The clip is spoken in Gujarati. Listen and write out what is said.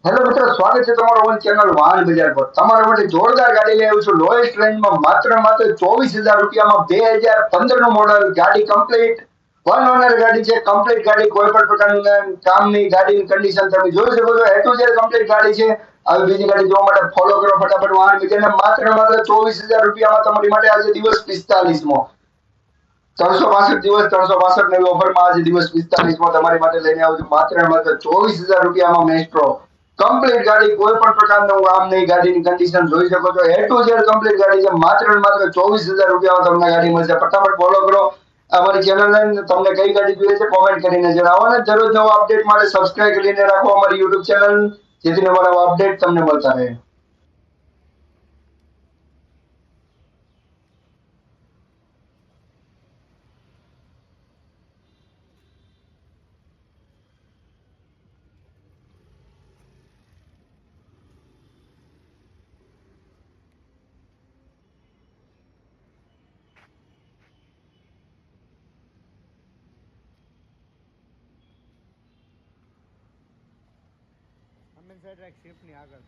હેલો મિત્રો, સ્વાગત છે તમારું અમારી ચેનલ વાહન બજાર પર. તમારા માટે જોરદાર ગાડી લઈ આવ્યો છું. લોએસ્ટ રેન્જમાં માત્ર 24,000 રૂપિયામાં 2015 નું મોડલ. ગાડી કમ્પ્લીટ વન ઓનર ગાડી છે. કમ્પ્લીટ ગાડી, કોઈ પણ પ્રકારની કામની ગાડીની કન્ડિશન તમે જોઈ શકો છો. એ ટુ ઝેડ કમ્પ્લીટ ગાડી છે. આવી બીજી ગાડી જોવા માટે ફોલો કરો ફટાફટ વાહન બજારને. માત્ર 24,000 રૂપિયામાં તમારી માટે આજે દિવસ 45મો. 365 દિવસ 365 નવી ઓફરમાં આજે દિવસ 45મો તમારી માટે લઈને આવું છું. માત્ર 24,000 રૂપિયામાં મેસ્ટ્રો કમ્પ્લીટ ગાડી, કોઈ પણ પ્રકારનું આમ નહીં. ગાડીની કન્ડિશન જોઈ શકો છો. એ ટુ ઝેડ કમ્પ્લીટ ગાડી છે. માત્ર 24,000 રૂપિયામાં તમને ગાડી મળશે. ફટાફટ ફોલો કરો અમારી ચેનલને. તમને કઈ ગાડી જોઈએ છે કોમેન્ટ કરીને જણાવો, અને દરરોજ નવો અપડેટ માટે સબસ્ક્રાઇબ કરીને રાખો અમારી યુટ્યુબ ચેનલ, જેથી નવા અપડેટ તમને મળતા રહે. અમે સાઈડ રાખ શિફ્ટની આગળ